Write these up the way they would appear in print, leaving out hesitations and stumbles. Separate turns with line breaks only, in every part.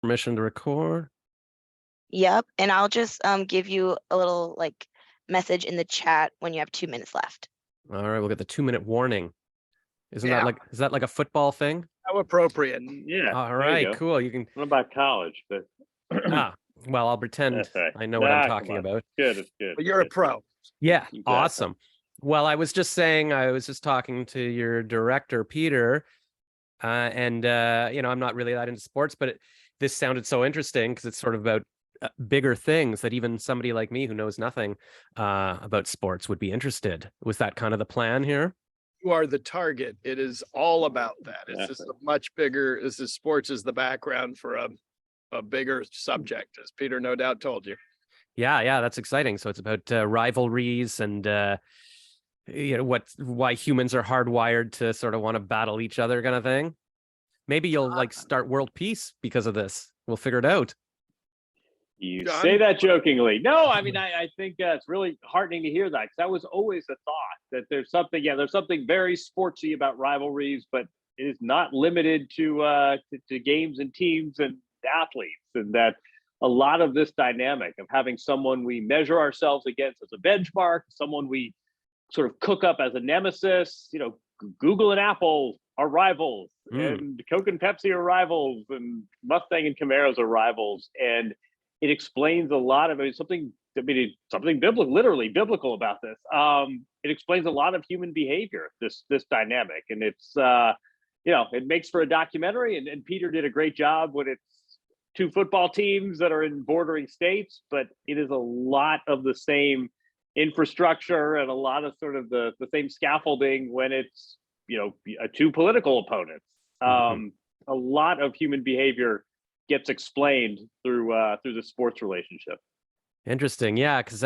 Permission to record.
Yep. And I'll just give you a little like message in the chat when you have 2 minutes left.
All right, we'll get the 2-minute warning. Is that like a football thing?
How appropriate.
Yeah.
All right, cool. You can.
What about college? But
well, I'll pretend
That's right.
I know what I'm talking about.
Good, it's good.
But you're a pro.
Yeah,
Exactly.
awesome. Well, I was just talking to your director, Peter, and I'm not really that into sports, but this sounded so interesting because it's sort of about bigger things that even somebody like me who knows nothing about sports would be interested. Was that kind of the plan here?
You are the target. It is all about that. It's just a much bigger, sports is the background for a bigger subject, as Peter no doubt told you.
Yeah, that's exciting. So it's about rivalries and why humans are hardwired to sort of want to battle each other, kind of thing. Maybe you'll start world peace because of this. We'll figure it out.
You say that jokingly. No, I mean, I think it's really heartening to hear that, because that was always a thought, that there's something very sportsy about rivalries, but it is not limited to games and teams and athletes, and that a lot of this dynamic of having someone we measure ourselves against as a benchmark, someone we sort of cook up as a nemesis, Google and Apple are rivals, and Coke and Pepsi are rivals, and Mustang and Camaros are rivals, and it explains a lot of something biblical, literally biblical about this. It explains a lot of human behavior, this dynamic, and it's it makes for a documentary. And Peter did a great job when it's two football teams that are in bordering states, but it is a lot of the same infrastructure and a lot of sort of the same scaffolding when it's two political opponents. A lot of human behavior gets explained through the sports relationship.
Interesting. Yeah, because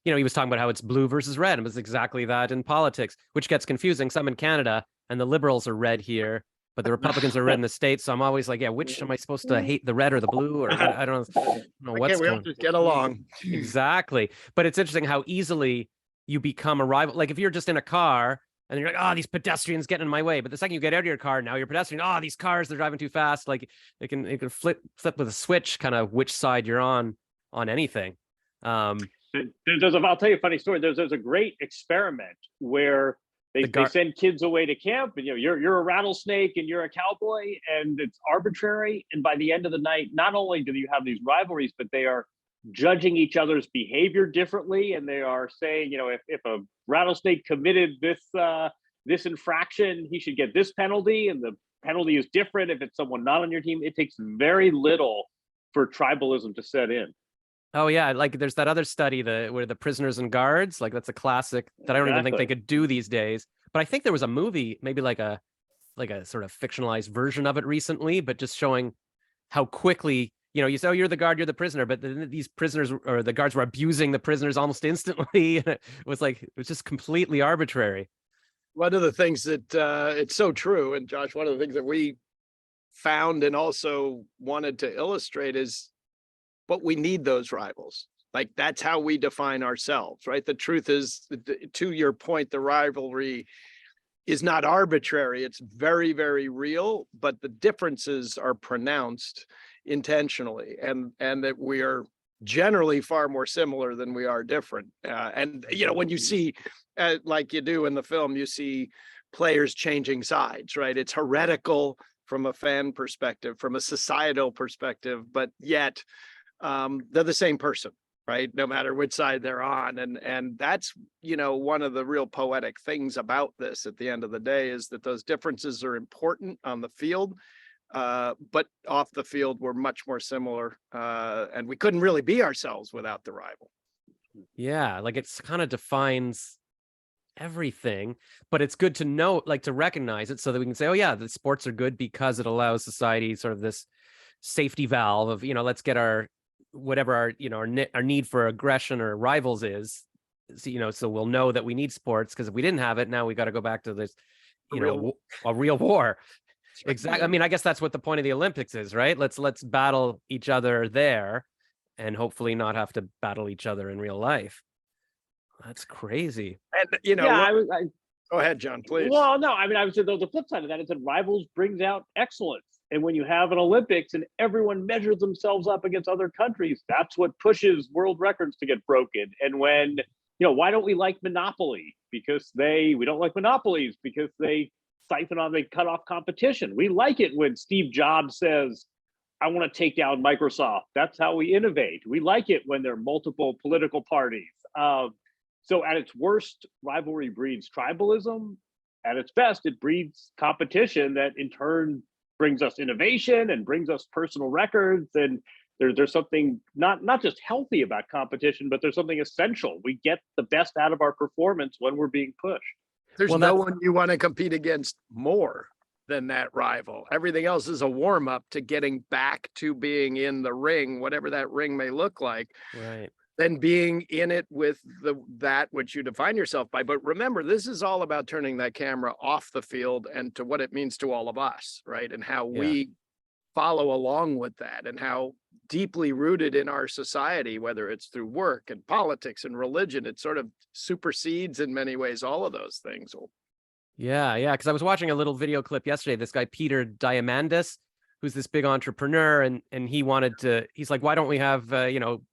he was talking about how it's blue versus red, and it was exactly that in politics, which gets confusing. So I'm in Canada and the liberals are red here, but the Republicans are red in the States. So I'm always like, which am I supposed to hate, the red or the blue? Or I don't know what's
we all just get along.
Exactly. But it's interesting how easily you become a rival. Like if you're just in a car and you're like, these pedestrians getting in my way. But the second you get out of your car, now you're pedestrian. These cars, they're driving too fast. Like it can flip with a switch, kind of which side you're on anything.
I'll tell you a funny story. There's a great experiment where they send kids away to camp, and you're a rattlesnake and you're a cowboy, and it's arbitrary. And by the end of the night, not only do you have these rivalries, but they are judging each other's behavior differently, and they are saying, if a rattlesnake committed this infraction, he should get this penalty, and the penalty is different if it's someone not on your team. It takes very little for tribalism to set in.
Oh yeah, like there's that other study where the prisoners and guards, like that's a classic that I don't even think they could do these days. But I think there was a movie, maybe like a sort of fictionalized version of it recently, but just showing how quickly, you say, you're the guard, you're the prisoner, but these prisoners or the guards were abusing the prisoners almost instantly. And it was just completely arbitrary.
One of the things that it's so true, and Josh, one of the things that we found and also wanted to illustrate is, but we need those rivals. Like that's how we define ourselves, right? The truth is, to your point, the rivalry is not arbitrary. It's very, very real, but the differences are pronounced intentionally, and that we are generally far more similar than we are different. And when you see, like you do in the film, you see players changing sides, right? It's heretical from a fan perspective, from a societal perspective, but yet they're the same person, right? No matter which side they're on. And that's, one of the real poetic things about this at the end of the day is that those differences are important on the field, but off the field, we're much more similar. And we couldn't really be ourselves without the rival.
Yeah, like it's kind of defines everything, but it's good to know, like to recognize it so that we can say, the sports are good because it allows society sort of this safety valve of, let's get our our need for aggression or rivals is, so we'll know that we need sports, because if we didn't have it, now we got to go back to this, a real war. Exactly. I mean, I guess that's what the point of the Olympics is, right? Let's battle each other there, and hopefully not have to battle each other in real life. That's crazy.
And go ahead, John, please.
Well, no, I mean, I would say the flip side of that is that rivals brings out excellence. And when you have an Olympics and everyone measures themselves up against other countries, that's what pushes world records to get broken. And when, why don't we like Monopoly? Because we don't like monopolies because they they cut off competition. We like it when Steve Jobs says, I want to take down Microsoft. That's how we innovate. We like it when there are multiple political parties. So at its worst, rivalry breeds tribalism. At its best, it breeds competition that in turn brings us innovation and brings us personal records. And there's something not just healthy about competition, but there's something essential. We get the best out of our performance when we're being pushed.
There's no one you want to compete against more than that rival. Everything else is a warm up to getting back to being in the ring, whatever that ring may look like.
Right.
Then being in it with that which you define yourself by. But remember, this is all about turning that camera off the field and to what it means to all of us, right? And how we follow along with that, and how deeply rooted in our society, whether it's through work and politics and religion, it sort of supersedes in many ways all of those things.
Yeah. Because I was watching a little video clip yesterday. This guy, Peter Diamandis, who's this big entrepreneur, and he's like, why don't we have,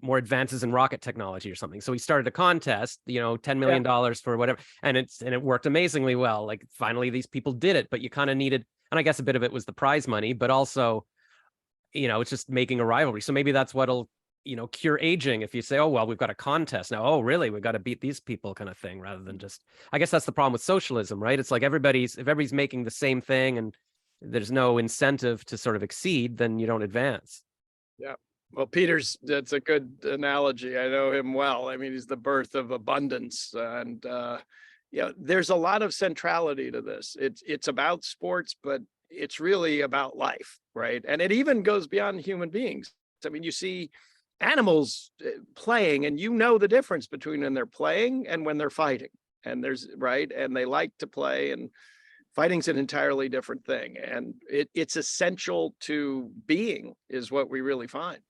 more advances in rocket technology or something? So he started a contest, $10 million for whatever. And it worked amazingly well. Like finally these people did it, but you kind of needed, and I guess a bit of it was the prize money, but also, it's just making a rivalry. So maybe that's what'll, cure aging. If you say, oh, well, we've got a contest now. Oh, really? We've got to beat these people kind of thing, rather than just, I guess that's the problem with socialism, right? It's like if everybody's making the same thing and there's no incentive to sort of exceed, then you don't advance.
Yeah. Well, that's a good analogy. I know him well. I mean, he's the birth of abundance. And, there's a lot of centrality to this. It's about sports, but it's really about life, right? And it even goes beyond human beings. I mean, you see animals playing, and the difference between when they're playing and when they're fighting. And and they like to play, and fighting's an entirely different thing. And it's essential to being, is what we really find.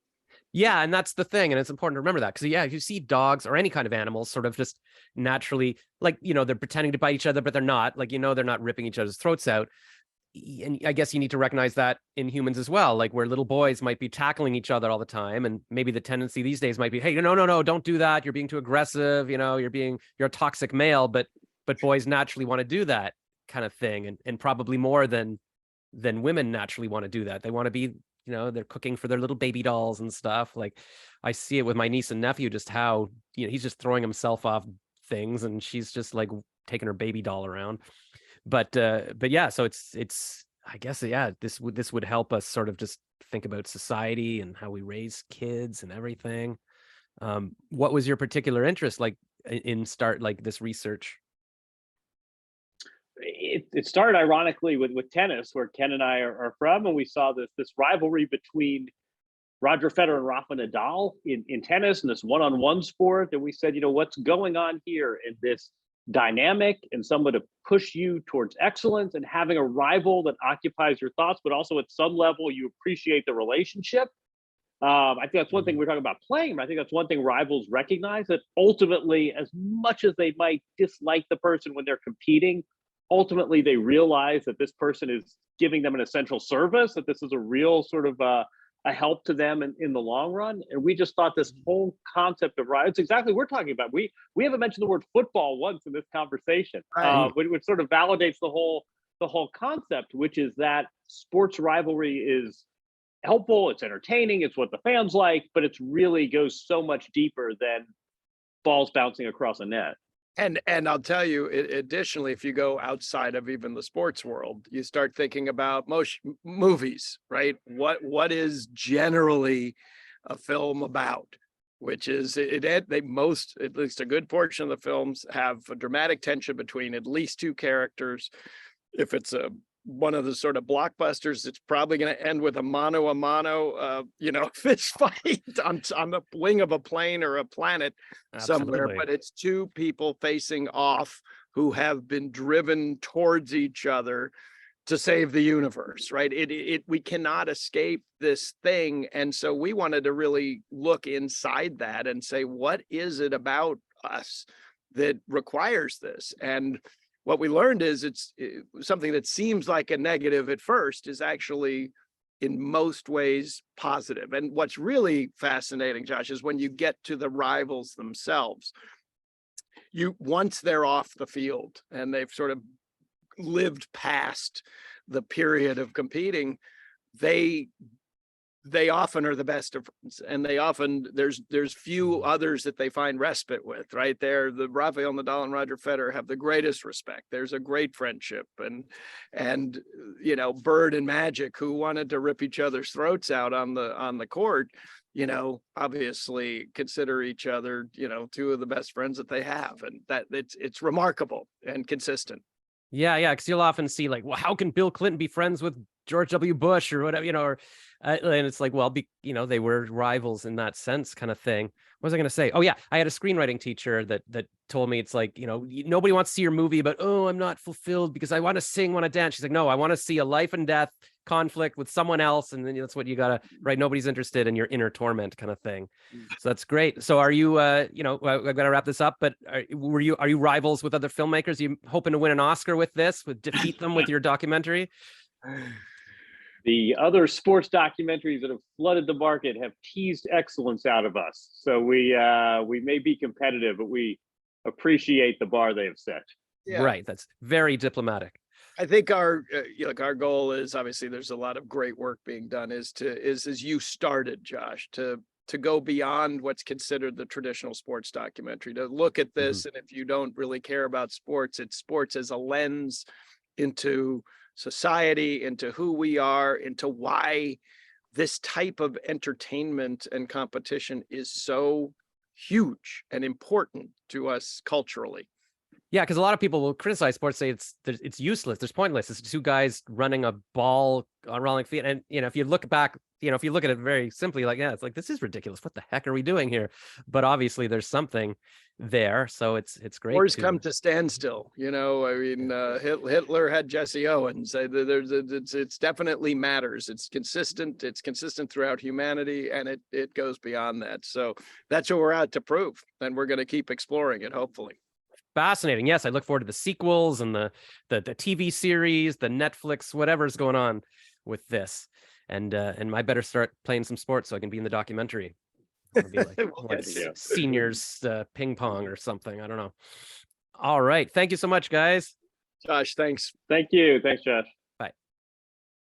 Yeah, and that's the thing, and it's important to remember that, because if you see dogs or any kind of animals sort of just naturally, like, they're pretending to bite each other, but they're not, like, they're not ripping each other's throats out. And I guess you need to recognize that in humans as well, like where little boys might be tackling each other all the time, and maybe the tendency these days might be, hey, no, don't do that, you're being too aggressive, you're a toxic male, but boys naturally want to do that kind of thing, and probably more than women naturally want to do that. They want to be, they're cooking for their little baby dolls and stuff. Like I see it with my niece and nephew, just how, he's just throwing himself off things, and she's just like taking her baby doll around. But yeah, so it's I guess, this would help us sort of just think about society and how we raise kids and everything. What was your particular interest like in this research?
It started ironically with tennis, where Ken and I are from, and we saw this rivalry between Roger Federer and Rafa Nadal in tennis, and this one-on-one sport. And we said, what's going on here in this dynamic, and someone to push you towards excellence, and having a rival that occupies your thoughts, but also at some level you appreciate the relationship. I think that's one thing we're talking about playing, but I think that's one thing rivals recognize, that ultimately, as much as they might dislike the person when they're competing, ultimately they realize that this person is giving them an essential service, that this is a real sort of a help to them in the long run. And we just thought this whole concept of rivalry, it's exactly what we're talking about. We haven't mentioned the word football once in this conversation, which sort of validates the whole concept, which is that sports rivalry is helpful, it's entertaining, it's what the fans like, but it's really goes so much deeper than balls bouncing across a net.
And I'll tell you, additionally, if you go outside of even the sports world, you start thinking about movies, right? What is generally a film about? Which is at least a good portion of the films have a dramatic tension between at least two characters. If it's one of the sort of blockbusters, it's probably going to end with a mano fist fight on the wing of a plane or a planet somewhere.
Absolutely.
But it's two people facing off who have been driven towards each other to save the universe, right? We cannot escape this thing. And so we wanted to really look inside that and say, what is it about us that requires this? And what we learned is it's something that seems like a negative at first is actually in most ways positive. And what's really fascinating, Josh, is when you get to the rivals themselves, once they're off the field and they've sort of lived past the period of competing, they often are the best of friends, and they often there's few others that they find respite with, right? The Rafael Nadal and Roger Federer have the greatest respect. There's a great friendship, and you know, Bird and Magic, who wanted to rip each other's throats out on the court, you know, obviously consider each other, you know, two of the best friends that they have, and that it's remarkable and consistent.
Yeah, because you'll often see like, well, how can Bill Clinton be friends with George W. Bush or whatever, you know, and it's like, well, you know, they were rivals in that sense, kind of thing. What was I going to say? Oh yeah, I had a screenwriting teacher that told me, it's like, you know, nobody wants to see your movie, but I'm not fulfilled because I want to sing, want to dance. She's like, no, I want to see a life and death conflict with someone else, and then that's what you gotta write. Nobody's interested in your inner torment, kind of thing. So that's great. So are you you know, I've got to wrap this up, but are you rivals with other filmmakers? Are you hoping to win an Oscar with this, with defeat them with your documentary?
The other sports documentaries that have flooded the market have teased excellence out of us. So we may be competitive, but we appreciate the bar they have set.
Yeah.
Right. That's very diplomatic.
I think our goal is, obviously there's a lot of great work being done, is as you started, Josh, to go beyond what's considered the traditional sports documentary, to look at this. And if you don't really care about sports, it's sports as a lens into society, into who we are, into why this type of entertainment and competition is so huge and important to us culturally.
Yeah, because a lot of people will criticize sports, say it's useless, it's pointless. It's two guys running a ball on rolling feet, and you know, if you look back, you know, if you look at it very simply, like, yeah, it's like, this is ridiculous. What the heck are we doing here? But obviously, there's something there, so it's great.
Wars come to standstill. You know, I mean, Hitler had Jesse Owens. It's definitely matters. It's consistent. It's consistent throughout humanity, and it goes beyond that. So that's what we're out to prove, and we're going to keep exploring it, hopefully.
Fascinating. Yes, I look forward to the sequels and the TV series, the Netflix, whatever's going on with this. And I better start playing some sports so I can be in the documentary. It'll be like seniors ping pong or something. I don't know. All right. Thank you so much, guys.
Josh, thanks.
Thank you. Thanks, Josh.